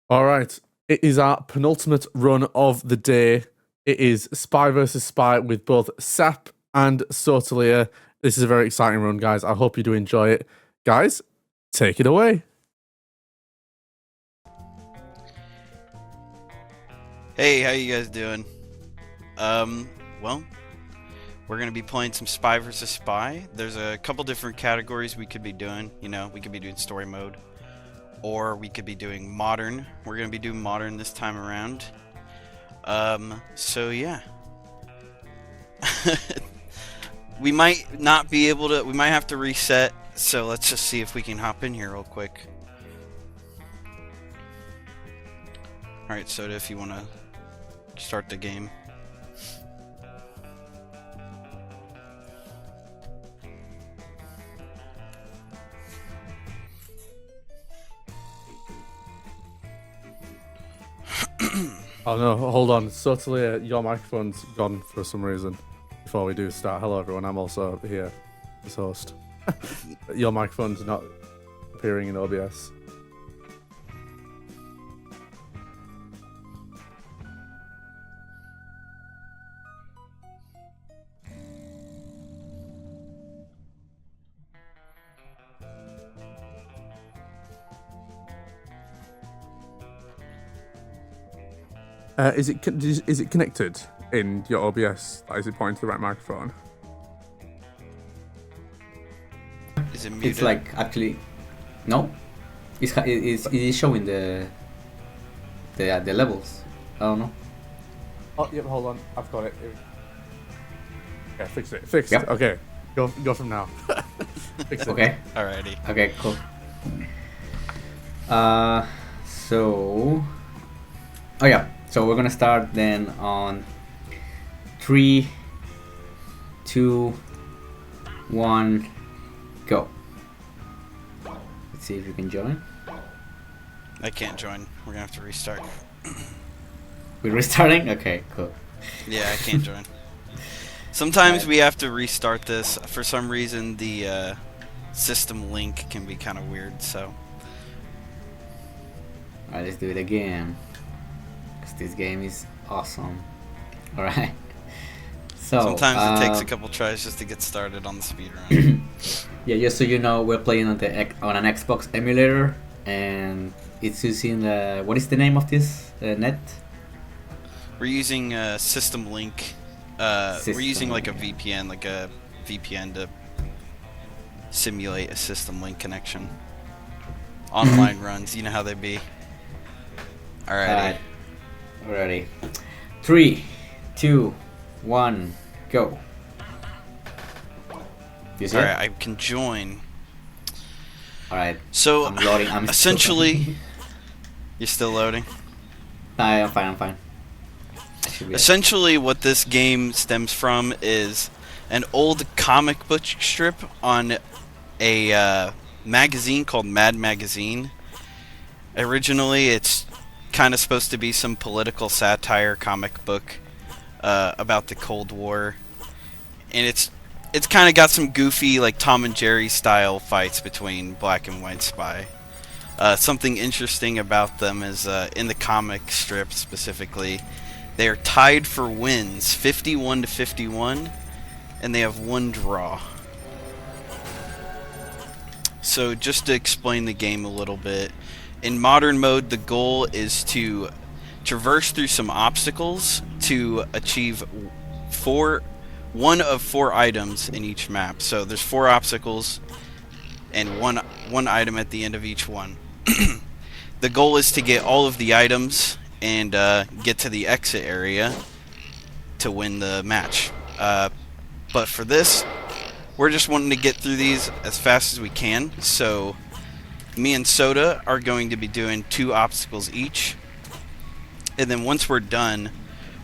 All right. It is our penultimate run of the day. It is Spy versus Spy with both Sap and Sotaleer. This is a very exciting run, guys. I hope you do enjoy it. Guys, take it away. Hey, how you guys doing? Well, we're gonna be playing some Spy versus Spy. There's a couple different categories we could be doing. You know, we could be doing story mode, or we could be doing modern. We're gonna be doing modern this time around. So yeah. We might not be able to, we might have to reset, so let's just see if we can hop in here real quick. Alright, Soda, if you want to start the game. Oh no, hold on. Sotaleer, your microphone's gone for some reason. Before we do start, hello everyone, I'm also here as host. Your microphone's not appearing in OBS. Is it connected in your OBS? Like, is it pointing to the right microphone? Is it muted? It's like actually, no. It is showing the levels. I don't know. Oh, yep. Hold on, I've got it. Yeah, fix it. Fixed. Yep. Okay, go from now. Fix it. Okay. Alrighty. Okay. Cool. So. Oh yeah. So we're gonna start then on 3, 2, 1, go. Let's see if you can join. I can't join. We're gonna have to restart. We're restarting? Okay, cool. Yeah, I can't join. Sometimes we have to restart this. For some reason, the system link can be kind of weird, so. Alright, let's do it again. This game is awesome. Alright. So sometimes it takes a couple tries just to get started on the speedrun. Yeah, just so you know, we're playing on an Xbox emulator, and it's using the, what is the name of this net? We're using System Link. We're using like a VPN to simulate a System Link connection. Online runs, you know how they be. Alrighty. Ready. 3, 2, 1, go. You see? Alright, I can join. Alright. So, I'm loading. I'm essentially, you're still loading? I'm fine. Essentially, what this game stems from is an old comic book strip on a magazine called Mad Magazine. Originally, it's kind of supposed to be some political satire comic book about the Cold War, and it's kind of got some goofy, like Tom and Jerry style fights between black and white spy. Something interesting about them is in the comic strip specifically, they are tied for wins, 51 to 51, and they have one draw. So just to explain the game a little bit, in modern mode, the goal is to traverse through some obstacles to achieve one of 4 items in each map. So there's 4 obstacles and one item at the end of each one. The goal is to get all of the items and get to the exit area to win the match. But for this, we're just wanting to get through these as fast as we can. So me and Soda are going to be doing 2 obstacles each, and then once we're done,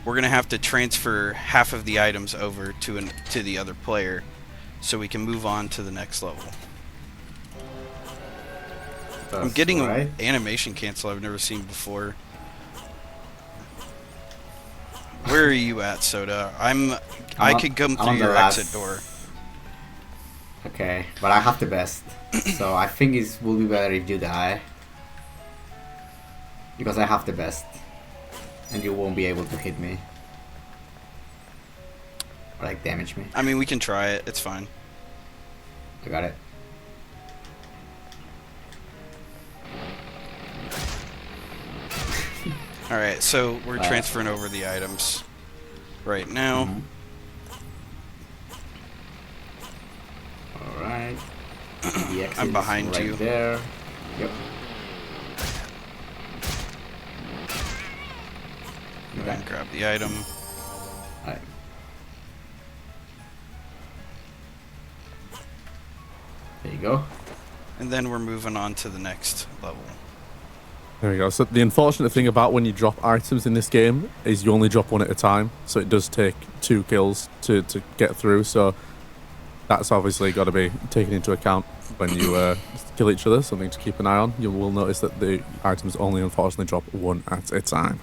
we're gonna have to transfer half of the items over to the other player, so we can move on to the next level. I'm getting an animation cancel I've never seen before. Where are you at, Soda? I could come through your exit door. Okay, but I have the best. So I think it will be better if you die. Because I have the best. And you won't be able to hit me. Or like damage me. I mean, we can try it. It's fine. I got it. Alright, so we're transferring over the items right now. Alright. The exit I'm is behind right you. There. Yep. Go ahead and grab the item. Alright. There you go. And then we're moving on to the next level. There we go. So the unfortunate thing about when you drop items in this game is you only drop one at a time. So it does take 2 kills to get through. So that's obviously got to be taken into account when you kill each other. Something to keep an eye on. You will notice that the items only unfortunately drop 1 at a time.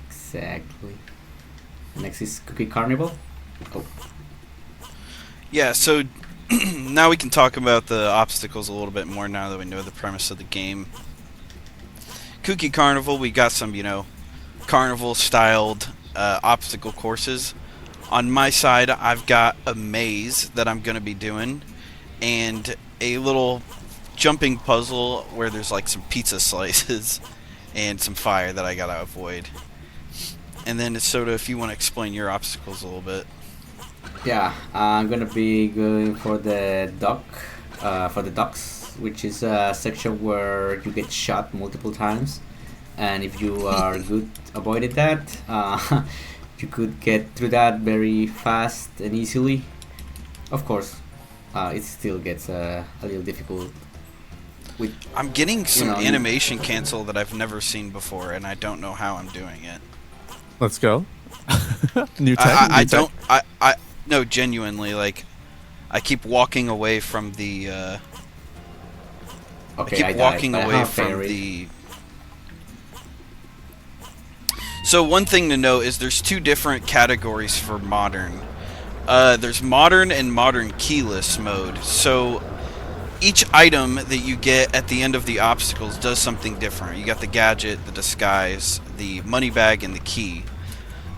Exactly. Next is Cookie Carnival. Oh. Yeah, so now we can talk about the obstacles a little bit more now that we know the premise of the game. Cookie Carnival, we got some, you know, carnival-styled obstacle courses. On my side, I've got a maze that I'm going to be doing, and a little jumping puzzle where there's like some pizza slices and some fire that I got to avoid. And then, Soda, if you want to explain your obstacles a little bit. Yeah, I'm gonna be going for the ducks, which is a section where you get shot multiple times, and if you are good avoiding that, you could get through that very fast and easily. Of course, it still gets a little difficult. I'm getting some know, animation cancel that I've never seen before, and I don't know how I'm doing it. Let's go. New tech. No, genuinely, like, I keep walking away from the, Okay, I keep walking away from the... So one thing to note is there's 2 different categories for modern. There's modern and modern keyless mode. So each item that you get at the end of the obstacles does something different. You got the gadget, the disguise, the money bag, and the key.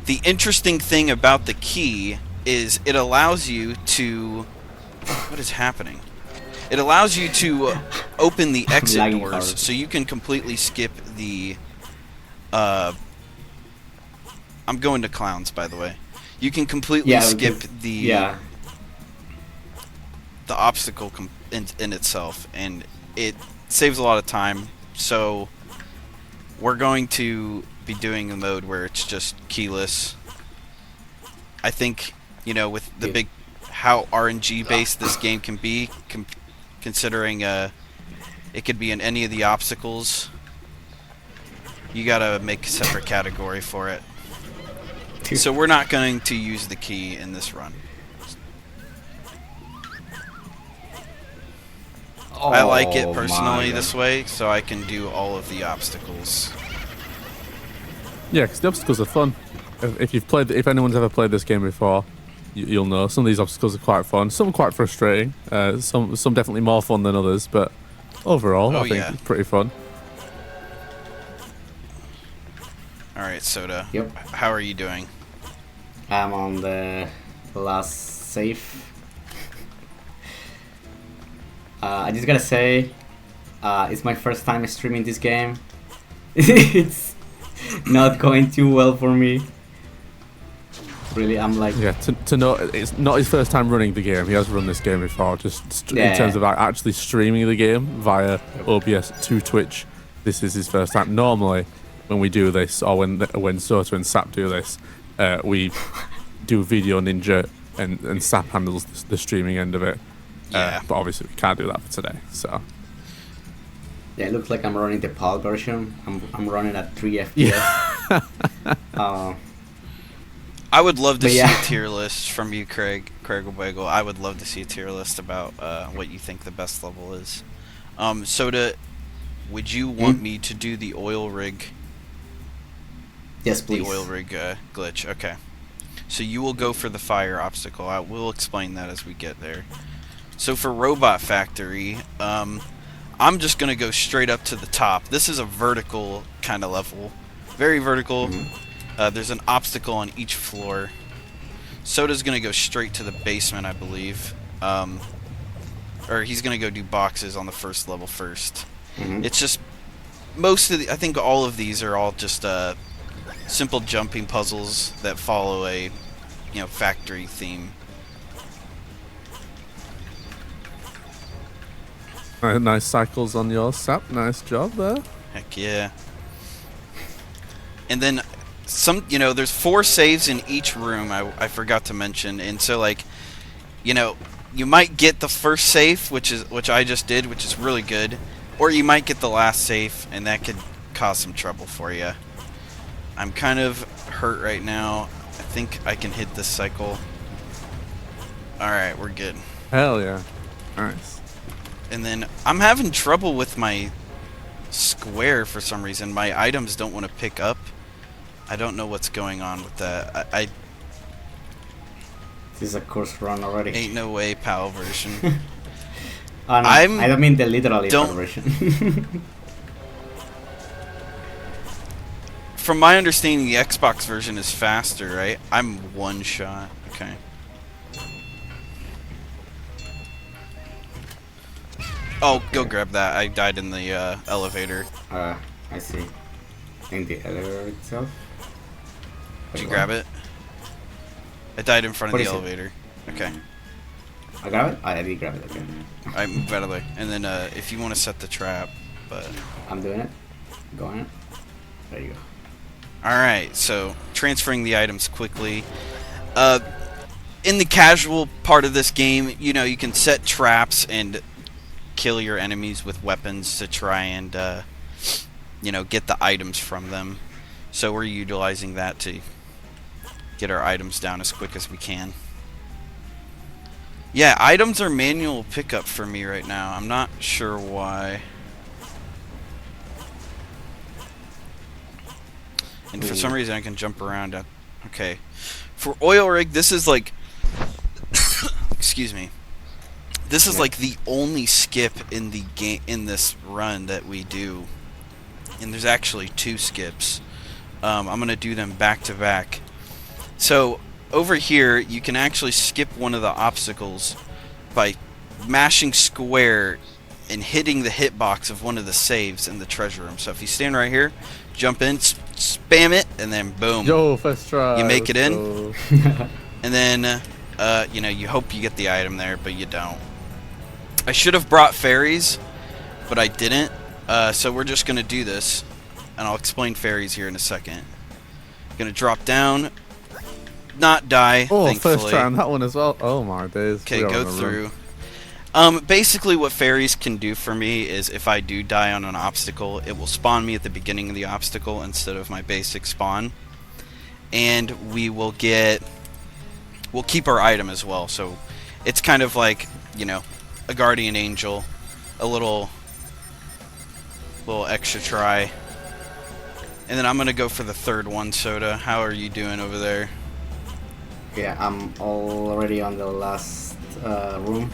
The interesting thing about the key is it allows you to... What is happening? It allows you to open the exit doors, so you can completely skip the... I'm going to clowns, by the way. You can completely skip the obstacle in itself, and it saves a lot of time. So we're going to be doing a mode where it's just keyless. I think, you know, with the big how RNG based this game can be, considering it could be in any of the obstacles, you gotta make a separate category for it. So we're not going to use the key in this run. I like it personally this way, so I can do all of the obstacles. Yeah, because the obstacles are fun. If anyone's ever played this game before, you'll know some of these obstacles are quite fun. Some are quite frustrating. Some definitely more fun than others, but overall, I think it's pretty fun. All right, Soda. Yep. How are you doing? I'm on the last save. I just gotta say, it's my first time streaming this game. It's not going too well for me. Really, I'm like... Yeah, to know, it's not his first time running the game. He has run this game before, just in terms of actually streaming the game via OBS to Twitch. This is his first time. Normally, when we do this, or when Soto and Sap do this, we do Video Ninja and Sap handles the streaming end of it. But obviously we can't do that for today. So yeah, it looks like I'm running the PAL version. I'm running at 3 FPS. Yeah. I would love to see a tier list from you, Craig Wiggle. I would love to see a tier list about what you think the best level is. Soda, would you want me to do the oil rig? Yes, please. The oil rig glitch. Okay. So you will go for the fire obstacle. I will explain that as we get there. So for Robot Factory, I'm just gonna go straight up to the top. This is a vertical kind of level, very vertical. There's an obstacle on each floor. Soda's gonna go straight to the basement, I believe. Or he's gonna go do boxes on the first level first. It's just most of the, I think all of these are all just simple jumping puzzles that follow a factory theme. Nice cycles on your Sap. Nice job there. Heck yeah. And then there's 4 saves in each room. I forgot to mention, and so like, you might get the first save, which I just did, which is really good, or you might get the last save, and that could cause some trouble for you. I'm kind of hurt right now. I think I can hit this cycle. All right, we're good. Hell yeah. Nice. And then I'm having trouble with my square for some reason. My items don't want to pick up. I don't know what's going on with that. This is a course run already. Ain't no way, PAL version. Oh, no, I don't mean the literally PAL version. From my understanding, the Xbox version is faster, right? I'm one shot. Okay. Oh, go grab that. I died in the elevator. I see. In the elevator itself? Did you grab it? I died in front of the What is it? elevator. Okay. I grab it? I did grab it, okay. I moved out of the way. And then if you want to set the trap, but... I'm doing it. Go on it. There you go. Alright, so transferring the items quickly. In the casual part of this game, you can set traps and kill your enemies with weapons to try and, get the items from them. So we're utilizing that to get our items down as quick as we can. Yeah, items are manual pickup for me right now. I'm not sure why. And for some reason I can jump around. Okay. For oil rig, this is like... excuse me. This is like the only skip in the game in this run that we do. And there's actually 2 skips. I'm going to do them back to back. So over here, you can actually skip one of the obstacles by mashing square and hitting the hitbox of one of the saves in the treasure room. So if you stand right here, jump in, spam it, and then boom. Yo, first try. You make it in. And then, you hope you get the item there, but you don't. I should have brought fairies, but I didn't. So we're just going to do this. And I'll explain fairies here in a second. Gonna drop down. Not die, thankfully. First try on that one as well. Oh my days. Okay, go through. Basically what fairies can do for me is if I do die on an obstacle, it will spawn me at the beginning of the obstacle instead of my basic spawn. And we'll keep our item as well. So it's kind of like, a guardian angel, a little extra try. And then I'm gonna go for the third one, Soda. How are you doing over there? Yeah, I'm already on the last room.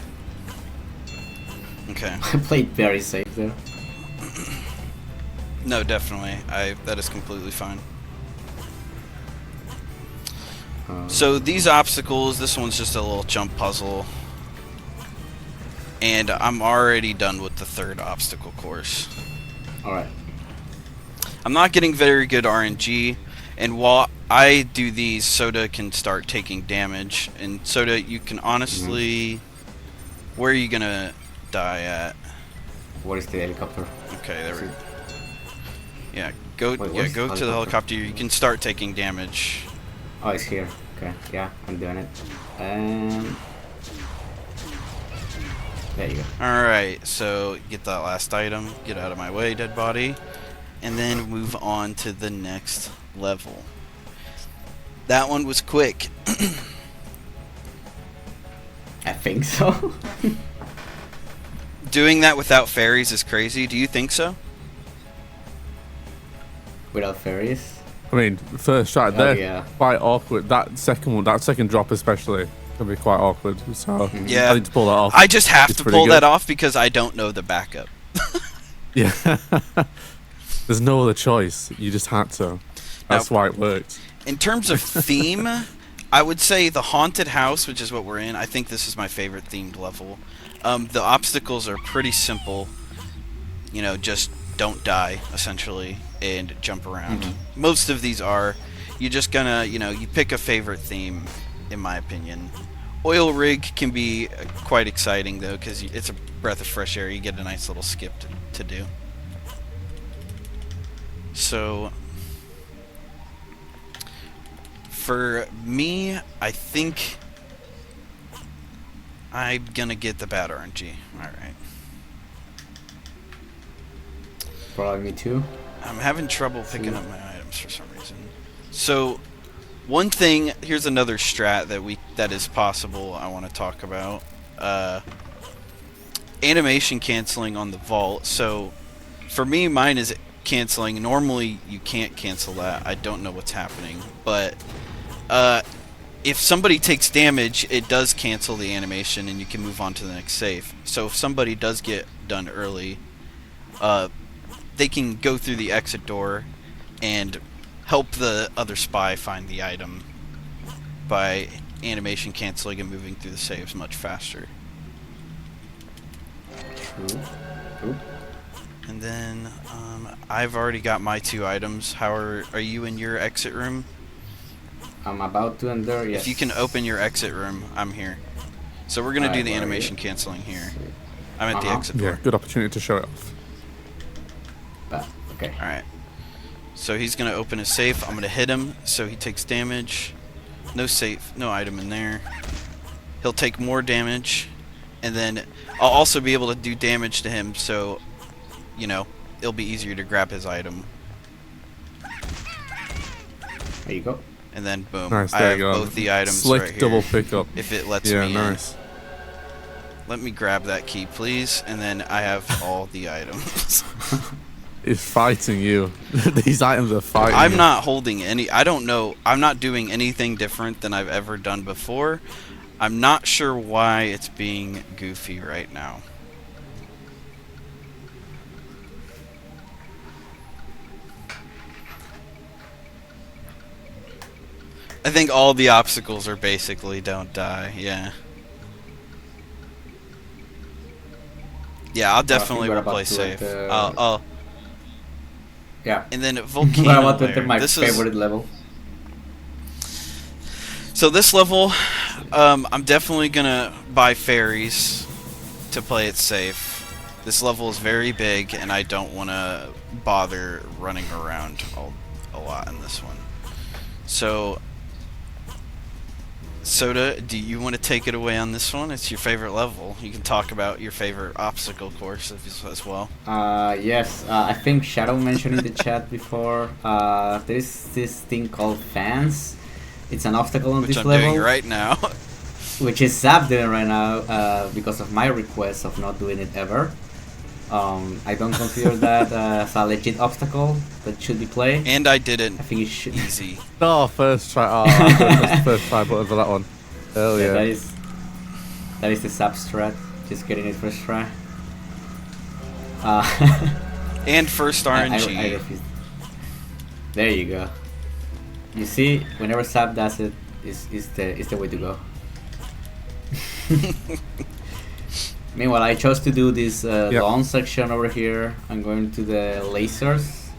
Okay. I played very safe there. No, definitely. That is completely fine. So these obstacles, this one's just a little jump puzzle. And I'm already done with the third obstacle course. Alright. I'm not getting very good RNG, and while I do these, Soda can start taking damage. And Soda, you can honestly... Where are you gonna die at? What is the helicopter? Okay, there we go. Yeah, go Wait, go to the helicopter. You can start taking damage. Oh, it's here. Okay, yeah, I'm doing it. And... There you go. Alright, so get that last item. Get out of my way, dead body. And then move on to the next level. That one was quick. I think so. Doing that without fairies is crazy. Do you think so? Without fairies? I mean, first try there, yeah. quite awkward. That second drop especially, can be quite awkward. So Yeah. I need to pull that off. I just have It's to pretty pull good. that off because I don't know the backup. Yeah. There's no other choice. You just had to. That's why it worked. In terms of theme, I would say the haunted house, which is what we're in. I think this is my favorite themed level. The obstacles are pretty simple. You know, just don't die, essentially, and jump around. Most of these are. You're just gonna, you know, you pick a favorite theme, in my opinion. Oil rig can be quite exciting, though, because it's a breath of fresh air. You get a nice little skip to do. So, for me, I think I'm gonna get the bad RNG. Alright. Probably me too. I'm having trouble picking up my items for some reason. So, one thing, here's another strat that is possible I want to talk about. Animation canceling on the vault. So, for me, mine is canceling. Normally, you can't cancel that. I don't know what's happening. But, if somebody takes damage, it does cancel the animation and you can move on to the next save. So, if somebody does get done early, they can go through the exit door and help the other spy find the item by animation canceling and moving through the saves much faster. True. And then I've already got my 2 items. How are you in your exit room? I'm about to enter. Yes. If you can open your exit room, I'm here. So we're gonna do the animation canceling here. I'm at the exit door. Yeah, good opportunity to show it off. Okay. Alright. So he's going to open his safe. I'm going to hit him so he takes damage. No safe, no item in there. He'll take more damage. And then I'll also be able to do damage to him so, you know, it'll be easier to grab his item. There you go. And then boom. Nice, I there have you go. both the items Slick right here. double pickup. If it lets Yeah, me nice. in. Let me grab that key, please. And then I have all the items. It's fighting you. These items are fighting you. I'm not holding any. I don't know. I'm not doing anything different than I've ever done before. I'm not sure why it's being goofy right now. I think all the obstacles are basically don't die. Yeah. Yeah, I'll definitely play safe. I'll Yeah. And then I'm Volcano about to enter Lair. my This favorite is level. so this level. I'm definitely gonna buy fairies to play it safe. This level is very big, and I don't want to bother running around a lot in this one. So, Soda, do you want to take it away on this one? It's your favorite level. You can talk about your favorite obstacle course as well. Yes. I think Shadow mentioned in the chat before. There's this thing called fans. It's an obstacle on Which this I'm level. doing right now. Which is Zap doing right now because of my request of not doing it ever. I don't consider that as a legit obstacle that should be played. And I did it I think it should. easy. Oh, first try. Oh, I pressed the first try button for that one. Hell yeah. That is the Zap strat. Just getting it first try. And first RNG. I refuse. There you go. You see, whenever Zap does it, is the way to go. Meanwhile, I chose to do this long section over here. I'm going to the lasers.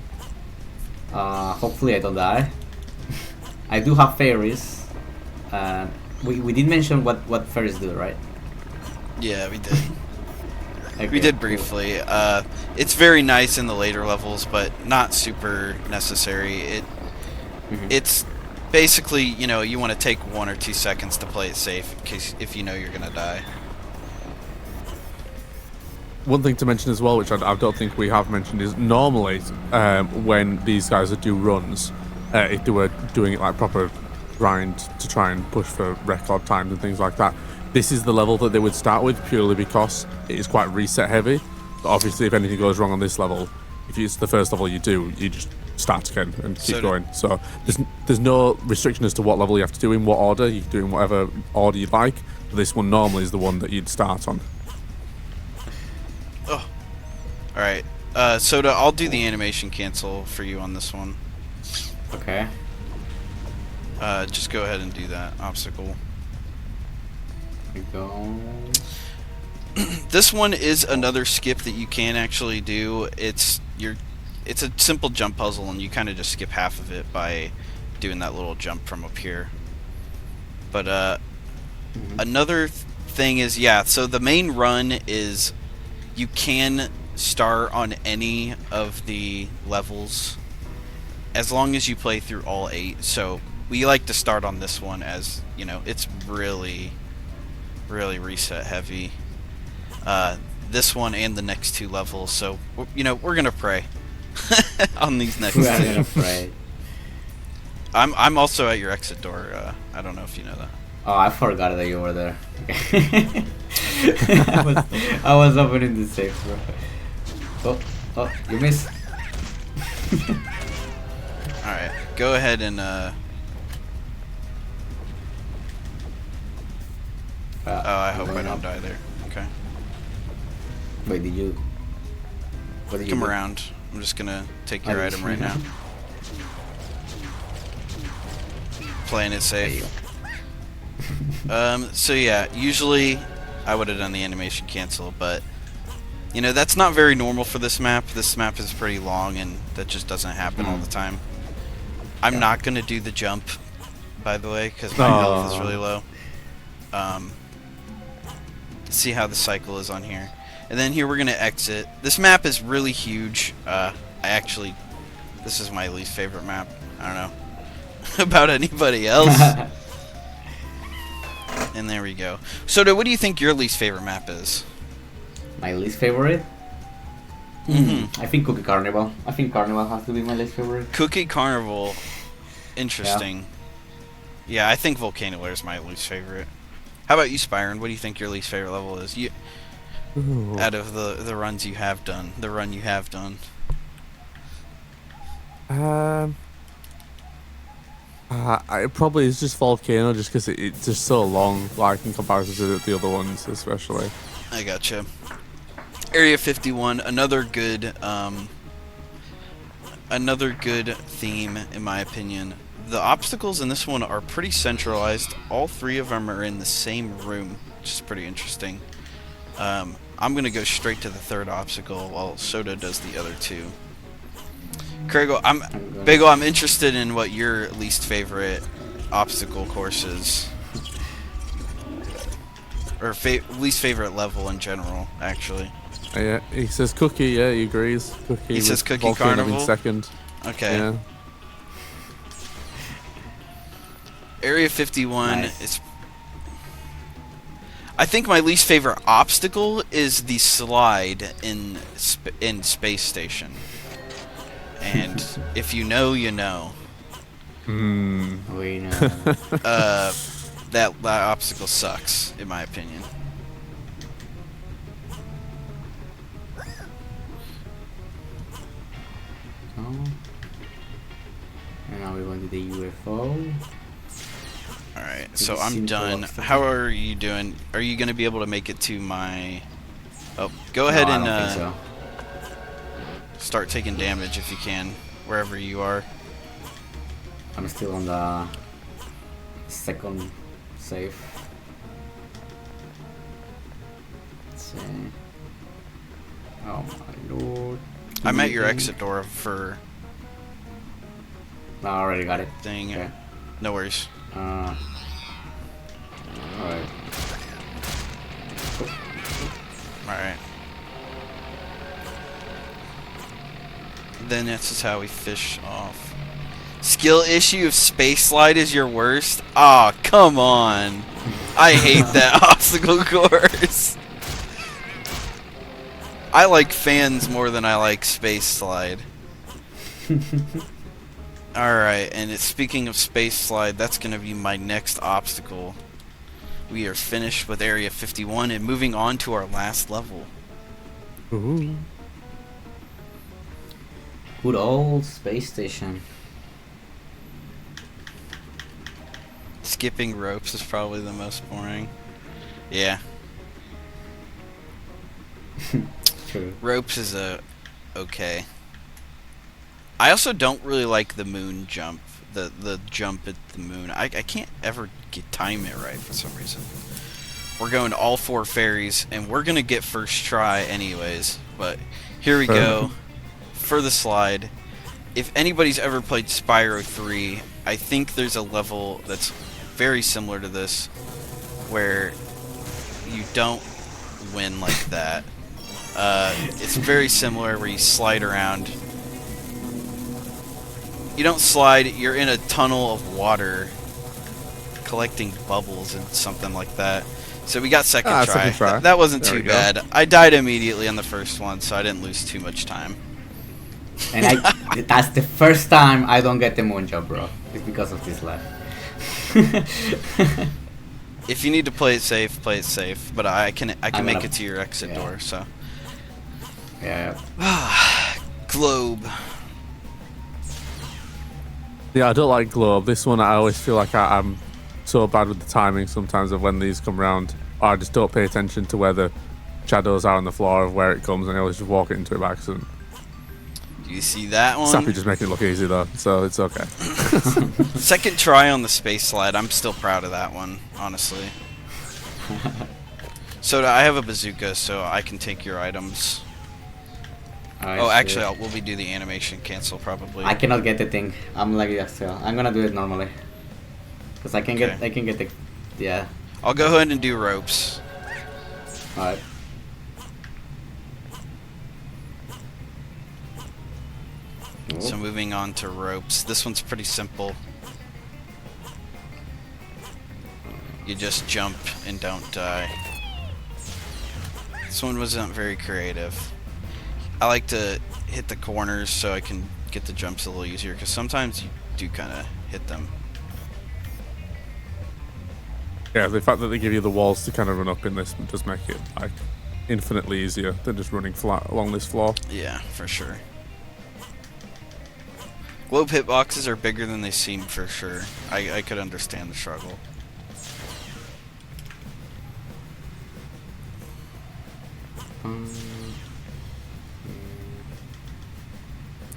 Hopefully I don't die. I do have fairies. We did mention what fairies do, right? Yeah, we did. Okay, We did cool. briefly. It's very nice in the later levels, but not super necessary. It's basically, you know, you want to take 1 or 2 seconds to play it safe in case if you know you're gonna die. One thing to mention as well, which I don't think we have mentioned, is normally when these guys would do runs, if they were doing it like proper grind to try and push for record times and things like that, this is the level that they would start with purely because it is quite reset heavy. But obviously, if anything goes wrong on this level, if it's the first level you do, you just start again and keep going. So there's no restriction as to what level you have to do in what order. You can do it in whatever order you'd like. But this one normally is the one that you'd start on. Oh, Alright. Soda, I'll do the animation cancel for you on this one. Okay. Just go ahead and do that obstacle. Here we go. This one is another skip that you can actually do. It's a simple jump puzzle, and you kind of just skip half of it by doing that little jump from up here. But another thing is, yeah, so the main run is you can start on any of the levels as long as you play through all 8. So we like to start on this one, as you know, it's really reset heavy. This one and the next 2 levels, so you know, we're gonna pray on these next 2. We're gonna pray. I'm also at your exit door. I don't know if you know that. Oh, I forgot that you were there. I was opening the safe, bro. Oh, you missed. Alright, go ahead and I hope I don't die there. Okay. Wait, did you? What did you Come do? around. I'm just gonna take your item right now. Playing it safe. So yeah, usually I would have done the animation cancel, but you know, that's not very normal for this map. This map is pretty long, and that just doesn't happen all the time. I'm not gonna do the jump, by the way, because my health is really low. See how the cycle is on here. And then here we're gonna exit. This map is really huge. This is my least favorite map. I don't know about anybody else. And there we go. Soda, what do you think your least favorite map is? My least favorite? I think Cookie Carnival. I think Carnival has to be my least favorite. Cookie Carnival. Interesting. Yeah, I think Volcano is my least favorite. How about you, Spyran? What do you think your least favorite level is? Out of the runs you have done, the run you have done. It probably is just Volcano, just because it's just so long, like in comparison to the other ones, especially. I gotcha. Area 51, another good theme in my opinion. The obstacles in this one are pretty centralized. All 3 of them are in the same room, which is pretty interesting. I'm gonna go straight to the 3rd obstacle while Soda does the other 2. Craigo, I'm interested in what your least favorite obstacle course is, or least favorite level in general, actually. Yeah, he says Cookie. Yeah, he agrees. Cookie. He says Cookie Volcano Carnival. in 2nd. Okay. Yeah. Area 51 Nice. is. I think my least favorite obstacle is the slide in Space Station. And if you know, you know. We know. That obstacle sucks, in my opinion. And now we're going to the UFO. Alright, so I'm done. How are you doing? Are you going to be able to make it to my... Oh, go ahead and I don't think so. start taking damage if you can, wherever you are. I'm still on the 2nd safe. Let's see. Oh my lord. I'm at your exit door for No, I already got it. thing. Okay. No worries. Alright. Alright. Then this is how we fish off. Skill issue of Space Slide is your worst? Aw, oh, come on. I hate that obstacle course. I like fans more than I like Space Slide. Alright, and speaking of Space Slide, that's going to be my next obstacle. We are finished with Area 51 and moving on to our last level. Ooh. Good old Space Station. Skipping ropes is probably the most boring. Yeah. True. Ropes is okay. I also don't really like the moon jump. The jump at the moon. I can't ever time it right for some reason. We're going to all 4 fairies, and we're gonna get first try anyways. But here we go for the slide. If anybody's ever played Spyro 3, I think there's a level that's very similar to this, where you don't win like that. It's very similar where you slide around. You don't slide, you're in a tunnel of water collecting bubbles and something like that. So we got second try. Second try. That wasn't There too we go. bad. I died immediately on the first one, so I didn't lose too much time. And that's the first time I don't get the moon jump, bro. It's because of this lap. If you need to play it safe, play it safe. But I can make gonna- it to your exit yeah. door, so. Yeah. Globe. Yeah, I don't like globe. This one, I always feel like I'm so bad with the timing sometimes of when these come round. I just don't pay attention to where the shadows are on the floor of where it comes, and I always just walk into it by accident. Do you see that one? Sapy just making it look easy though, so it's okay. Second try on the space slide. I'm still proud of that one, honestly. So I have a bazooka, so I can take your items. Oh, actually, we'll be do the animation cancel probably. I cannot get the thing. I'm like that still. I'm gonna do it normally. Cause I can Okay. get the, yeah. I'll go ahead and do ropes. Alright. So moving on to ropes. This one's pretty simple. You just jump and don't die. This one wasn't very creative. I like to hit the corners so I can get the jumps a little easier, because sometimes you do kind of hit them. Yeah, the fact that they give you the walls to kind of run up in this does make it like infinitely easier than just running flat along this floor. Yeah, for sure. Globe hitboxes are bigger than they seem, for sure. I could understand the struggle.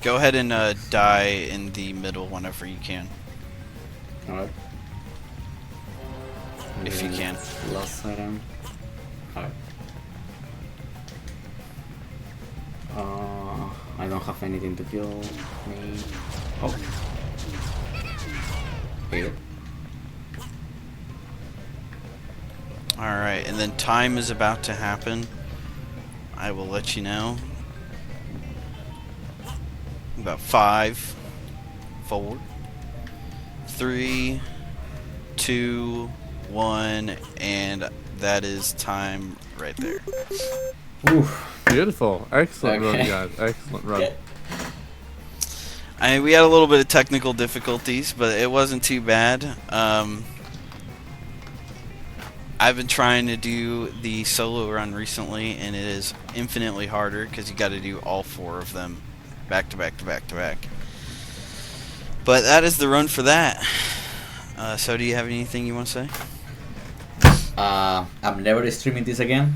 Go ahead and die in the middle whenever you can, Alright. if you can. Last item. Alright. I don't have anything to kill me. Oh. Here. Alright, and then time is about to happen. I will let you know. About 5, 4, 3, 2, 1, and that is time right there. Oof. Beautiful. Excellent run, Okay. guys. Excellent run. I mean, we had a little bit of technical difficulties, but it wasn't too bad. I've been trying to do the solo run recently, and it is infinitely harder because you got to do all 4 of them back to back to back to back. But that is the run for that. So do you have anything you want to say? I'm never streaming this again.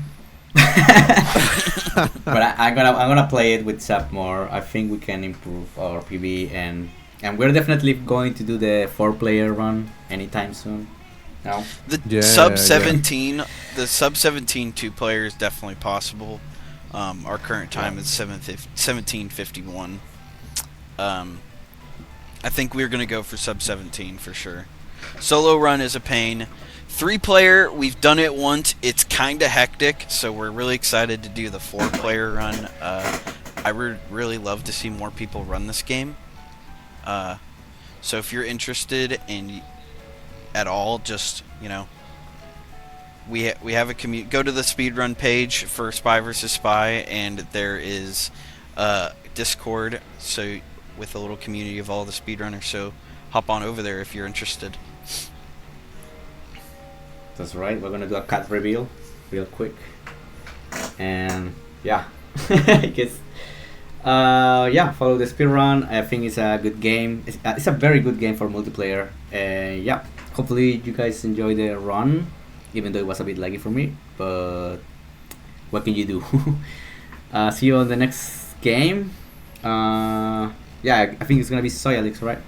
But I'm gonna play it with Sap more. I think we can improve our PB, and we're definitely going to do the 4-player run anytime soon. No. The Yeah, sub yeah. 17, the sub 17 2-player is definitely possible. Our current time is 17:51. I think we're gonna go for sub 17 for sure. Solo run is a pain. 3-player, we've done it once. It's kind of hectic, so we're really excited to do the 4-player run. I would really love to see more people run this game. So if you're interested in at all, just, you know, we have a community. Go to the speedrun page for Spy vs. Spy, and there is Discord, so with a little community of all the speedrunners. So hop on over there if you're interested. That's right. We're gonna do a cut reveal real quick, and yeah, I guess. Yeah, follow the speedrun. I think it's a good game. It's a very good game for multiplayer. Yeah, hopefully you guys enjoy the run, even though it was a bit laggy for me. But what can you do? See you on the next game. Yeah, I think it's gonna be Soyalix, right?